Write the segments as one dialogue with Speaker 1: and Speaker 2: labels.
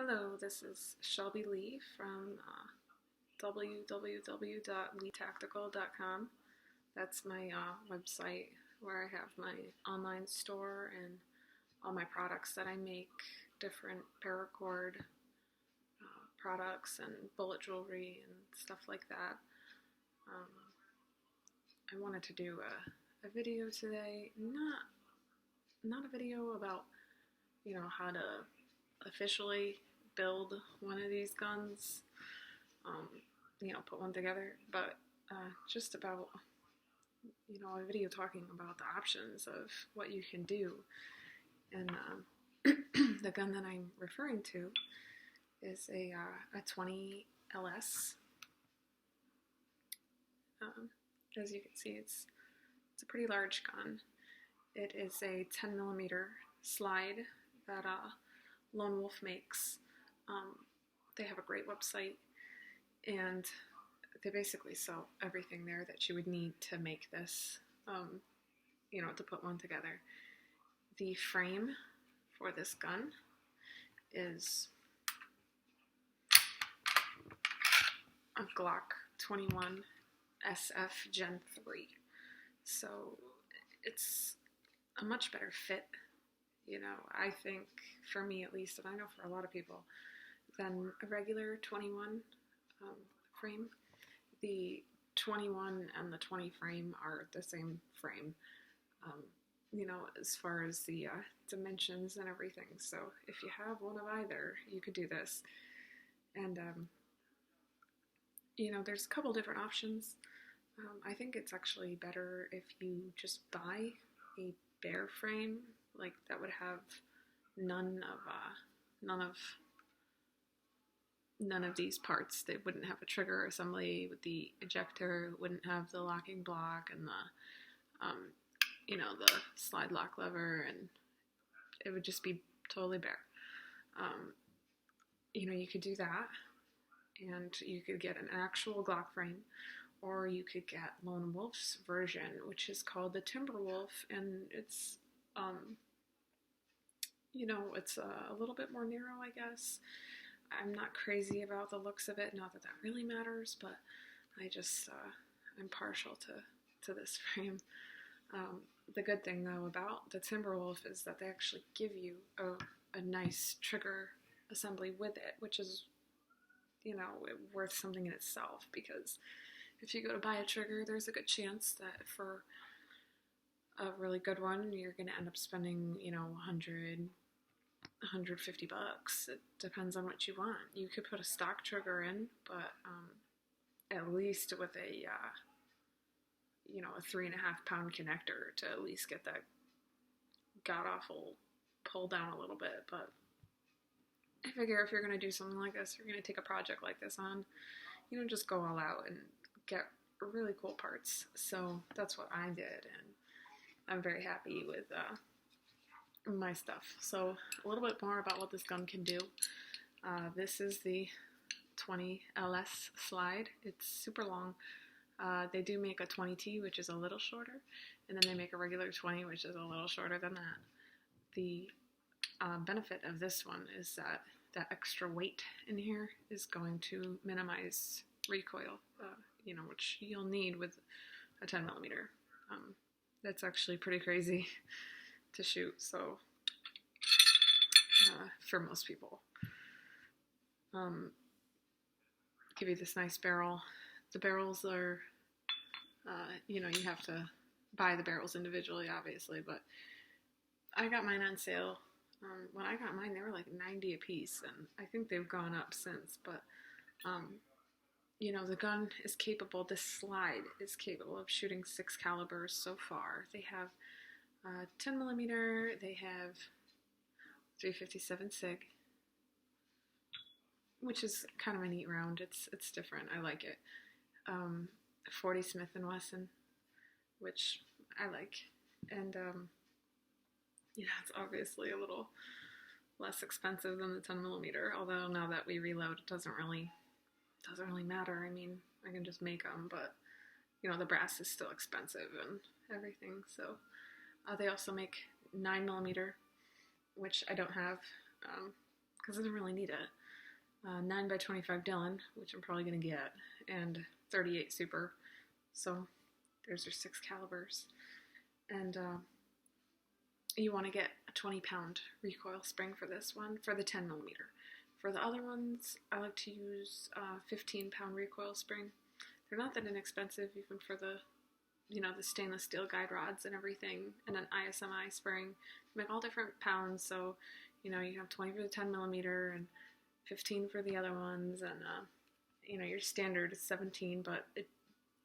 Speaker 1: Hello, this is Shelby Lee from www.leetactical.com. That's my website where I have my online store and all my products that I make, different paracord products and bullet jewelry and stuff like that. I wanted to do a video today, not a video about, how to officially build one of these guns, put one together, but just about, a video talking about the options of what you can do. And the gun that I'm referring to is a 20 LS. As you can see, it's a pretty large gun. It is a 10mm slide that Lone Wolf makes. They have a great website, and they basically sell everything there that you would need to make this, to put one together. The frame for this gun is a Glock 21 SF Gen 3. So it's a much better fit, I think, for me at least, and I know for a lot of people, than a regular 21 frame. The 21 and the 20 frame are the same frame, as far as the dimensions and everything. So if you have one of either, you could do this. And, there's a couple different options. I think it's actually better if you just buy a bare frame, like that would have none of these parts. They wouldn't have a trigger assembly with the ejector, wouldn't have the locking block and the the slide lock lever, and it would just be totally bare. You could do that, and you could get an actual Glock frame, or you could get Lone Wolf's version, which is called the Timberwolf, and it's it's a little bit more narrow, I guess. I'm not crazy about the looks of it, not that that really matters, but I just, I'm partial to this frame. The good thing, though, about the Timberwolf is that they actually give you a nice trigger assembly with it, which is, worth something in itself, because if you go to buy a trigger, there's a good chance that for a really good one, you're going to end up spending, $150. It depends on what you want. You could put a stock trigger in, but at least with a 3.5 pound connector to at least get that god-awful pull down a little bit. But I figure if you're going to do something like this, you're going to take a project like this on, just go all out and get really cool parts. So that's what I did, and I'm very happy with my stuff. So a little bit more about what this gun can do. This is the 20 LS slide. It's super long. They do make a 20T, which is a little shorter, and then they make a regular 20, which is a little shorter than that. The benefit of this one is that that extra weight in here is going to minimize recoil, which you'll need with a 10mm. That's actually pretty crazy to shoot, so for most people. Give you this nice barrel. The barrels are, you have to buy the barrels individually, obviously, but I got mine on sale. When I got mine, they were like $90 a piece, and I think they've gone up since, but the gun is capable, this slide is capable of shooting 6 calibers so far. They have 10mm, they have 357 SIG, which is kind of a neat round. It's different. I like it. 40 Smith & Wesson, which I like, and it's obviously a little less expensive than the 10mm. Although now that we reload, it doesn't really matter. I mean, I can just make them, but the brass is still expensive and everything. So they also make 9mm, which I don't have. because I didn't really need it. 9x25dillon, which I'm probably going to get, and 38super. So there's your 6 calibers. And you want to get a 20-pound recoil spring for this one, for the 10 millimeter. For the other ones, I like to use 15-pound recoil spring. They're not that inexpensive, even for the, the stainless steel guide rods and everything, and an ISMI spring. They make all different pounds, so, you have 20 for the 10 millimeter and 15 for the other ones, and, your standard is 17, but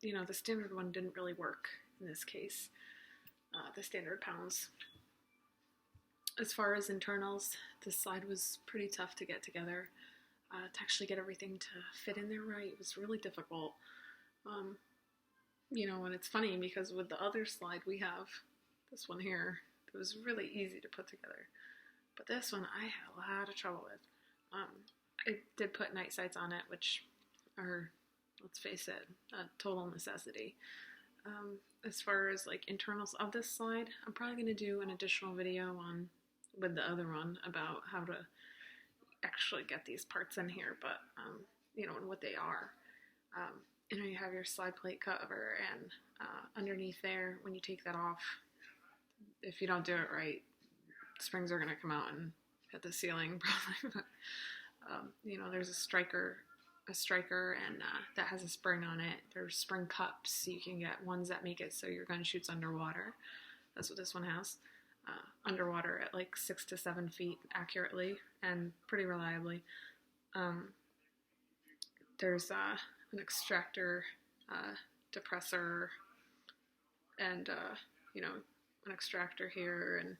Speaker 1: the standard one didn't really work in this case, the standard pounds. As far as internals, this slide was pretty tough to get together, to actually get everything to fit in there right. It was really difficult. And it's funny because with the other slide we have, this one here, it was really easy to put together. But this one I had a lot of trouble with. I did put night sights on it, which are, let's face it, a total necessity. As far as like internals of this slide, I'm probably going to do an additional video with the other one about how to actually get these parts in here, but and what they are. You have your slide plate cover, and underneath there, when you take that off, if you don't do it right, springs are going to come out and hit the ceiling probably. But there's a striker, and that has a spring on it. There's spring cups. You can get ones that make it so your gun shoots underwater. That's what this one has. Underwater at like 6 to 7 feet accurately and pretty reliably. There's an extractor, depressor, and an extractor here, and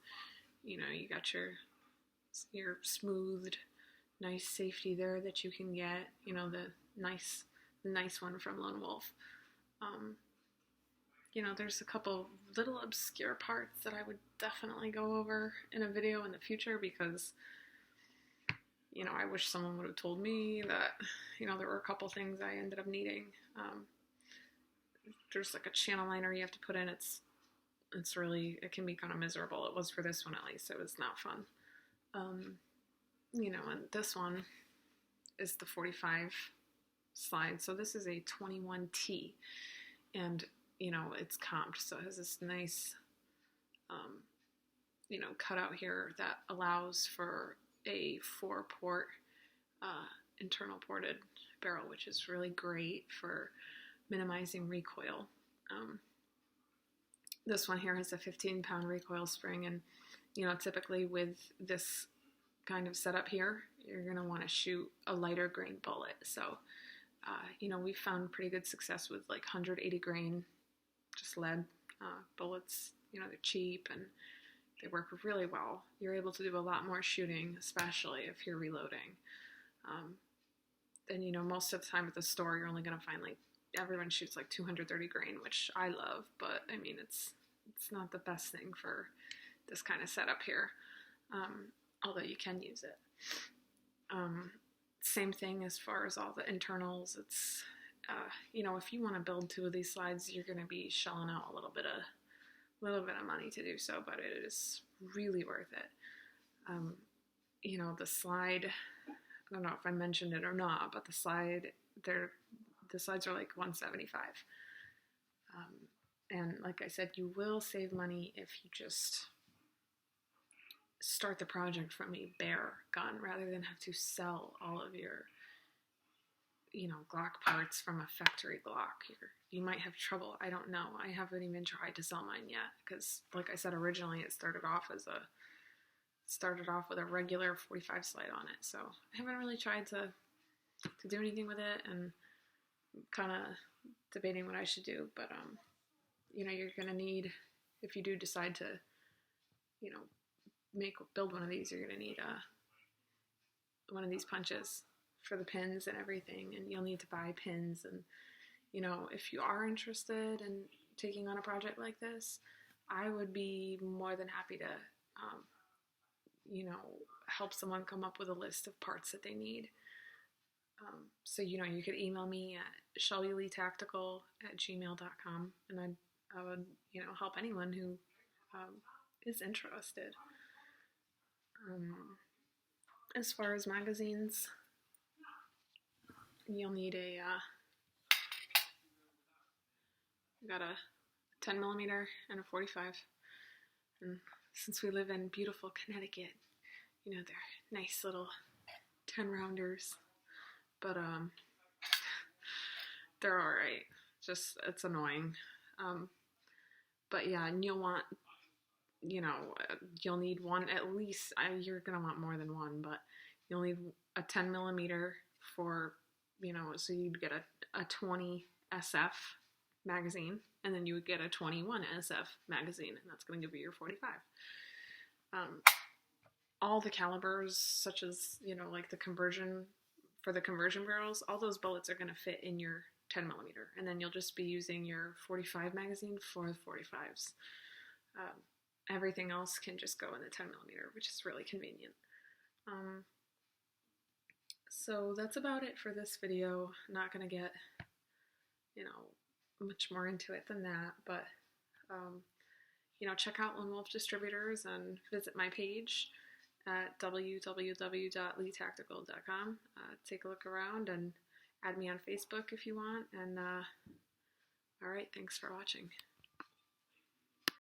Speaker 1: you got your smoothed, nice safety there that you can get. The nice one from Lone Wolf. There's a couple little obscure parts that I would definitely go over in a video in the future because, I wish someone would have told me that, there were a couple things I ended up needing. There's like a channel liner you have to put in. It can be kind of miserable. It was for this one at least. It was not fun. And this one is the 45 slide. So this is a 21T, and it's comped, so it has this nice, cutout here that allows for a 4-port internal ported barrel, which is really great for minimizing recoil. This one here has a 15-pound recoil spring, and typically with this kind of setup here, you're going to want to shoot a lighter grain bullet. So, we've found pretty good success with like 180 grain, just lead bullets. They're cheap and they work really well. You're able to do a lot more shooting, especially if you're reloading. And most of the time at the store, you're only going to find like everyone shoots like 230 grain, which I love, but I mean it's not the best thing for this kind of setup here. Although you can use it. Same thing as far as all the internals. It's if you want to build 2 of these slides, you're going to be shelling out a little bit of money to do so, but it is really worth it. The slide, I don't know if I mentioned it or not, but the slides are like $175. And like I said, you will save money if you just start the project from a bare gun rather than have to sell all of your Glock parts from a factory Glock. You might have trouble. I don't know. I haven't even tried to sell mine yet because, like I said, originally it started off with a regular 45 slide on it. So I haven't really tried to do anything with it, and kind of debating what I should do. But you're gonna need, if you do decide to, build one of these, you're gonna need one of these punches for the pins and everything, and you'll need to buy pins. And if you are interested in taking on a project like this, I would be more than happy to help someone come up with a list of parts that they need. So you could email me at shelbyleetactical@gmail.com, and I would help anyone who is interested. as far as magazines, you'll need a, I got a 10 millimeter and a 45. And since we live in beautiful Connecticut, you know, they're nice little 10 rounders, but they're all right. Just, it's annoying. But yeah, and you'll want, you know, you'll need one at least. You're gonna want more than one, but you'll need a 10 millimeter for, you know, so you'd get a 20 SF magazine, and then you would get a 21 SF magazine, and that's gonna give you your 45. All the calibers, such as, you know, like the conversion barrels, all those bullets are gonna fit in your 10 millimeter, and then you'll just be using your 45 magazine for the 45s. Everything else can just go in the 10 millimeter, which is really convenient. So that's about it for this video. I'm not gonna get, you know, much more into it than that, but you know, check out Lone Wolf Distributors and visit my page at www.leetactical.com. Take a look around and add me on Facebook if you want. And all right, thanks for watching.